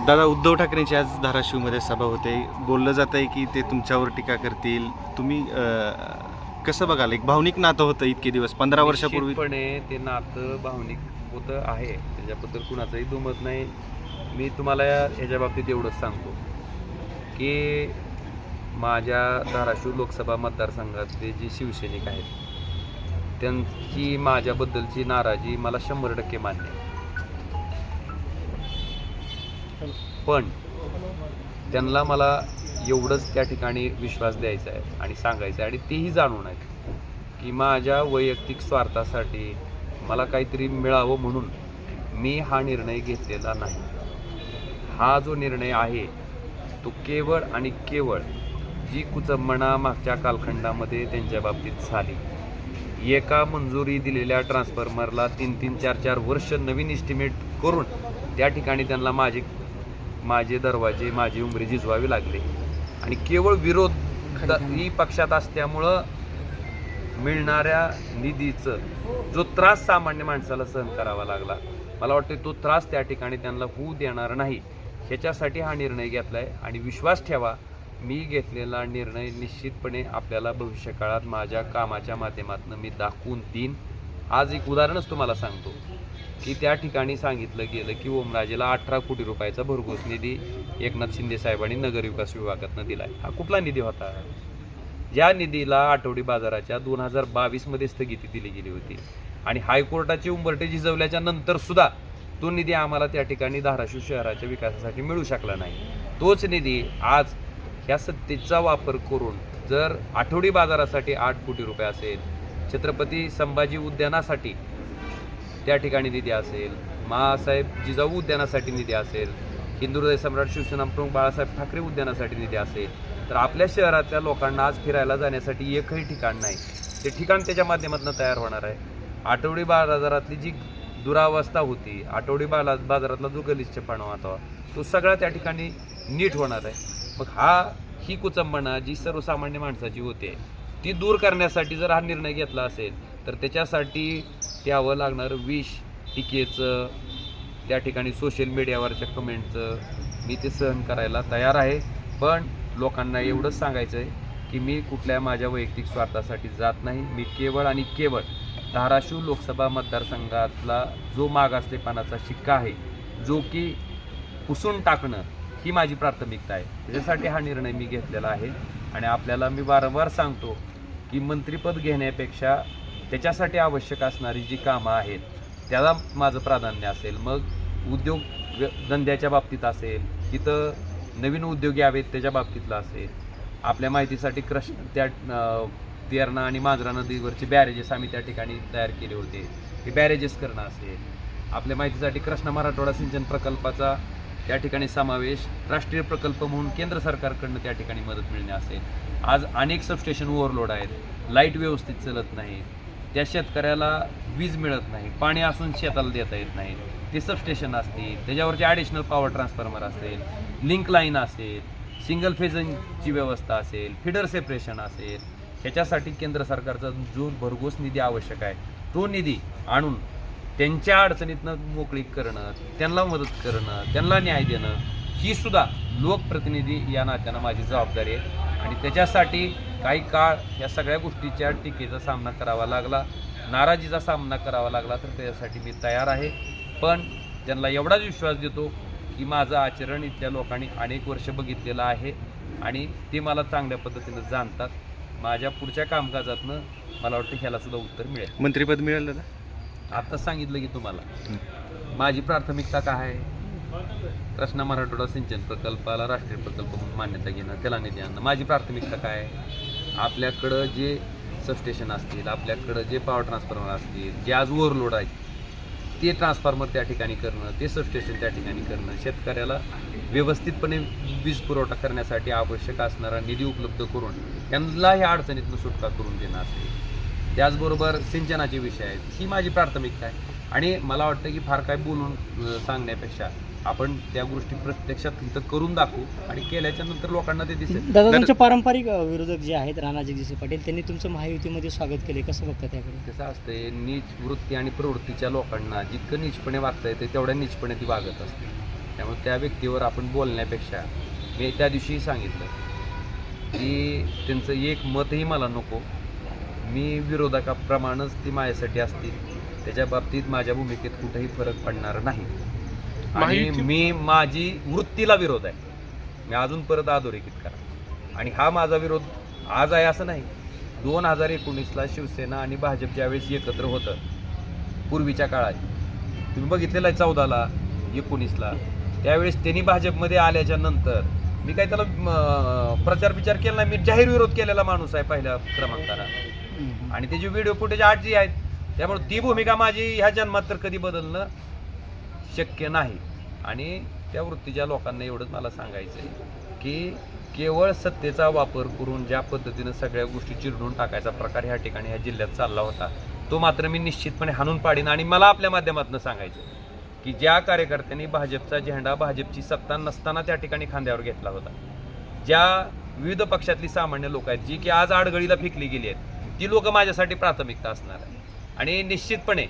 दादा, उद्धव ठाकरेंची आज धाराशिवमध्ये सभा होते. बोललं जात आहे की ते तुमच्यावर टीका करतील. तुम्ही कसं बघाल? एक भावनिक नातं होतं इतके दिवस, 15 वर्षापूर्वी. निश्चितपणे ते नातं भावनिक होतं आहे, त्याच्याबद्दल कुणाचंही दुमत नाही. मी तुम्हाला याच्या बाबतीत एवढंच सांगतो की माझ्या धाराशिव लोकसभा मतदारसंघातले जे शिवसैनिक आहेत त्यांची माझ्याबद्दलची नाराजी मला 100% मान्य आहे. पण त्यांना मला एवढंच त्या ठिकाणी विश्वास द्यायचा आहे आणि सांगायचं आहे, आणि तेही जाणून आहे की माझ्या वैयक्तिक स्वार्थासाठी मला काहीतरी मिळावं म्हणून मी हा निर्णय घेतलेला नाही. हा जो निर्णय आहे तो केवळ आणि केवळ जी कुचंबणा मागच्या कालखंडामध्ये त्यांच्या बाबतीत झाली, एका मंजुरी दिलेल्या ट्रान्सफॉर्मरला 3-3, 4-4 वर्ष नवीन इस्टिमेट करून त्या ठिकाणी त्यांना माझे दरवाजे, माझी उंबरी झिजवावी लागले, आणि केवळ विरोध ही पक्षात असल्यामुळं मिळणाऱ्या निधीचं जो त्रास सामान्य माणसाला सहन करावा लागला, मला वाटतं तो त्रास त्या ठिकाणी त्यांना होऊ देणार नाही, ह्याच्यासाठी हा निर्णय घेतला आहे. आणि विश्वास ठेवा, मी घेतलेला निर्णय निश्चितपणे आपल्याला भविष्यकाळात माझ्या कामाच्या माध्यमातून मी दाखवून देईन. आज एक उदाहरणच तुम्हाला सांगतो की त्या ठिकाणी सांगितलं गेलं की ओमराजेला 18 कोटी रुपयाचा भरघोस निधी एकनाथ शिंदे साहेबांनी नगरविकास विभागातून दिला आहे. हा कुठला निधी होता? ज्या निधीला आठवडी बाजाराच्या 2022 स्थगिती दिली गेली होती, आणि हायकोर्टाचे उंबरटे झिजवल्याच्या नंतर सुद्धा तो निधी आम्हाला त्या ठिकाणी धाराशिव शहराच्या विकासासाठी मिळू शकला नाही. तोच निधी आज ह्या सत्तेचा वापर करून जर आठवडी बाजारासाठी 8 कोटी रुपये असेल, छत्रपती संभाजी उद्यानासाठी त्या ठिकाणी निधी असेल, महासाहेब जिजाऊ उद्यानासाठी निधी असेल, हिंदुहृदय सम्राट शिवसेना प्रमुख बाळासाहेब ठाकरे उद्यानासाठी निधी असेल, तर आपल्या शहरातल्या लोकांना आज फिरायला जाण्यासाठी एकही ठिकाण नाही. ते ठिकाण त्याच्या माध्यमातून तयार होणार आहे. आठवडी बाजारातली जी दुरावस्था होती, आठवडी बाजारातला जो गलिच्छपणा होता, तो सगळा त्या ठिकाणी नीट होणार आहे. मग ही कुचंबणा जी सर्वसामान्य माणसाची होते ती दूर करण्यासाठी जर हा निर्णय घेतला असेल, तर त्याच्यासाठी द्यावं लागणारं विष, टीकेचं, त्या ठिकाणी सोशल मीडियावरच्या कमेंटचं मी ते सहन करायला तयार आहे. पण लोकांना एवढंच सांगायचं आहे की मी कुठल्या माझ्या वैयक्तिक स्वार्थासाठी जात नाही. मी केवळ आणि केवळ धाराशिव लोकसभा मतदारसंघातला जो मागासलेपणाचा शिक्का आहे, जो की पुसून टाकणं ही माझी प्राथमिकता आहे. त्याच्यासाठी हा निर्णय मी घेतलेला आहे. आणि आपल्याला मी वारंवार सांगतो की मंत्रिपद घेण्यापेक्षा त्याच्यासाठी आवश्यक असणारी जी कामं आहेत त्याला माझं प्राधान्य असेल. मग उद्योग धंद्याच्या बाबतीत असेल, तिथं नवीन उद्योग यावेत त्याच्या बाबतीतला असेल, आपल्या माहितीसाठी त्या तेरणा आणि मांजरा नदीवरचे बॅरेजेस आम्ही त्या ठिकाणी तयार केले होते, ते बॅरेजेस करणं असेल, आपल्या माहितीसाठी कृष्णा मराठवाडा सिंचन प्रकल्पाचा त्या ठिकाणी समावेश राष्ट्रीय प्रकल्प म्हणून केंद्र सरकारकडनं त्या ठिकाणी मदत मिळणे असेल. आज अनेक सबस्टेशन ओव्हरलोड आहेत, लाईट व्यवस्थित चालत नाही, त्या शेतकऱ्याला वीज मिळत नाही, पाणी असून शेताला देता येत नाही, ते सबस्टेशन असतील, त्याच्यावरचे ॲडिशनल पॉवर ट्रान्सफॉर्मर असेल, लिंक लाईन असेल, सिंगल फेजची व्यवस्था असेल, फिडर सेपरेशन असेल, ह्याच्यासाठी केंद्र सरकारचा जो भरघोस निधी आवश्यक आहे तो निधी आणून त्यांच्या अडचणीतनं मोकळीक करणं, त्यांना मदत करणं, त्यांना न्याय देणं ही सुद्धा लोकप्रतिनिधी या नात्यानं माझी जबाबदारी आहे. आणि त्याच्यासाठी काही काळ या सगळ्या गोष्टीच्या टीकेचा सामना करावा लागला, नाराजीचा सामना करावा लागला, तर त्याच्यासाठी मी तयार आहे. पण त्यांना एवढाच विश्वास देतो की माझं आचरण इथल्या लोकांनी अनेक वर्ष बघितलेलं आहे आणि ते मला चांगल्या पद्धतीनं जाणतात. माझ्या पुढच्या कामकाजातनं मला वाटतं ह्याला सुद्धा उत्तर मिळेल. मंत्रिपद मिळेल दादा? आता सांगितलं की तुम्हाला माझी प्राथमिकता काय आहे? कृष्णा मराठवाडा सिंचन प्रकल्पाला राष्ट्रीय प्रकल्प म्हणून मान्यता घेणं, त्याला निधी आणणं. माझी प्राथमिकता काय आहे? आपल्याकडं जे सबस्टेशन असतील, आपल्याकडं जे पॉवर ट्रान्सफॉर्मर असतील, जे आज ओव्हरलोड आहेत, ते ट्रान्सफॉर्मर त्या ठिकाणी करणं, ते सबस्टेशन त्या ठिकाणी करणं, शेतकऱ्याला व्यवस्थितपणे वीज पुरवठा करण्यासाठी आवश्यक असणारा निधी उपलब्ध करून त्यांना ह्या अडचणीतून सुटका करून देणं असेल. त्याचबरोबर सिंचनाचे विषय आहेत, ही माझी प्राथमिकता आहे. आणि मला वाटतं की फार काय बोलून सांगण्यापेक्षा आपण त्या गोष्टी प्रत्यक्षात इथं करून दाखवू आणि केल्याच्या नंतर लोकांना ते दिसेल. दादा, तुमचे पारंपरिक विरोधक जे आहेत राणाजगजित पाटील, त्यांनी तुमचं महायुतीमध्ये स्वागत केले, कसं बघता त्याकडे? कसं असते, नीच वृत्ती आणि प्रवृत्तीच्या लोकांना जितकं नीचपणे वागता येते तेवढ्या नीचपणे ती वागत असते. त्यामुळे त्या व्यक्तीवर आपण बोलण्यापेक्षा मी त्या दिवशी सांगितलं की त्यांचं एक मतही मला नको. मी विरोधकाप्रमाणेच ती माझ्यासाठी असतील, त्याच्या बाबतीत माझ्या भूमिकेत कुठेही फरक पडणार नाही. आणि मी माझी वृत्तीला विरोध आहे. मी अजून परत अधोरेखित करा. आणि हा माझा विरोध आज आहे असं नाही. 2019ला शिवसेना आणि भाजप ज्यावेळेस एकत्र होतं पूर्वीच्या काळात तुम्ही बघितलेलं आहे, 14ला 19ला त्यावेळेस त्यांनी भाजपमध्ये आल्याच्या नंतर मी काही त्याला प्रचार केला नाही. मी जाहीर विरोध केलेला माणूस आहे पहिल्या क्रमांकाला. आणि त्याचे व्हिडिओ फुटेज आजही आहेत. त्यामुळे ती भूमिका माझी ह्या जन्मात तर कधी बदलणं शक्य नाही. आणि त्या वृत्तीच्या लोकांना एवढंच मला सांगायचं आहे की केवळ सत्तेचा वापर करून ज्या पद्धतीनं सगळ्या गोष्टी चिरडून टाकायचा प्रकार ह्या ठिकाणी ह्या जिल्ह्यात चालला होता तो मात्र मी निश्चितपणे हाणून पाडीन. आणि मला आपल्या माध्यमातून सांगायचं की ज्या कार्यकर्त्यांनी भाजपचा झेंडा भाजपची सत्ता नसताना त्या ठिकाणी खांद्यावर घेतला होता, ज्या विविध पक्षातली सामान्य लोक आहेत जी की आज आडगळीला फेकली गेली आहेत, ती लोक माझ्यासाठी प्राथमिकता असणार आहे. आणि निश्चितपणे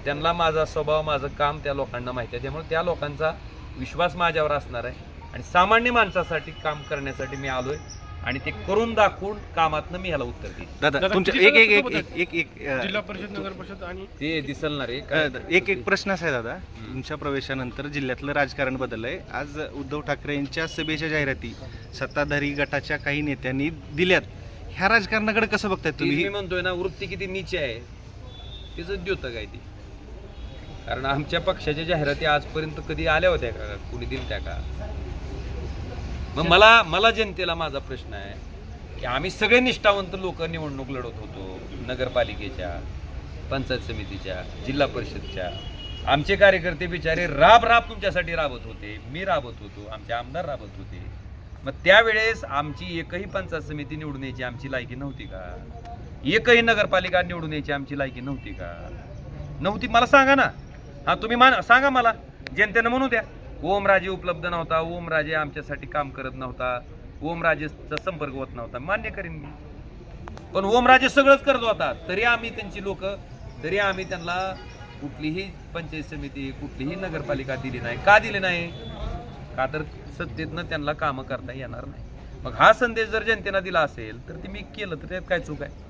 त्यांना माझा स्वभाव माझं काम त्या लोकांना माहिती आहे. त्यामुळे त्या लोकांचा विश्वास माझ्यावर असणार आहे. आणि सामान्य माणसासाठी काम करण्यासाठी मी आलोय आणि ते करून दाखवून कामातनं मी ह्याला उत्तर देईन. दादा तुमच्या एक जिल्हा परिषद नगर परिषद आणि ते दिसल ना रे. एक प्रश्न असा आहे दादा, तुमच्या प्रवेशानंतर जिल्ह्यातलं राजकारण बदललंय. आज उद्धव ठाकरे यांच्या सभेच्या जाहिराती सत्ताधारी गटाच्या काही नेत्यांनी दिल्यात. ह्या राजकारणाकडे कसं बघताय मी तुम्ही? म्हणतोय ना, वृत्ती किती नीच आहे तिचं द्योतं काय ती. कारण आमच्या पक्षाच्या जाहिराती आजपर्यंत कधी आल्या होत्या का, कुणी दिल्या का? मग मला जनतेला माझा प्रश्न आहे की आम्ही सगळे निष्ठावंत लोक निवडणूक लढत होतो, नगरपालिकेच्या, पंचायत समितीच्या, जिल्हा परिषदच्या. आमचे कार्यकर्ते बिचारे राब तुमच्यासाठी राबत होते, मी राबत होतो, आमचे आमदार राबत होते. मग त्यावेळेस आमची एकही पंचायत समिती निवडून यायची आमची लायकी नव्हती का? एकही नगरपालिका निवडून यायची आमची लायकी नव्हती का? नव्हती. मला सांगा ना. हा तुम्ही सांगा मला, जनतेनं म्हणू द्या ओमराजे उपलब्ध नव्हता, ओमराजे आमच्यासाठी काम करत नव्हता, ओमराजेचा संपर्क होत नव्हता, मान्य करीन मी. पण ओमराजे सगळंच करत होता तरी आम्ही त्यांची लोक, तरी आम्ही त्यांना कुठलीही पंचायत समिती कुठलीही नगरपालिका दिली नाही. का दिली नाही? का तर सत्तेतनं त्यांना कामं करता येणार नाही. मग हा संदेश जर जनतेनं दिला असेल तर ते मी केलं तर त्यात काय चूक आहे?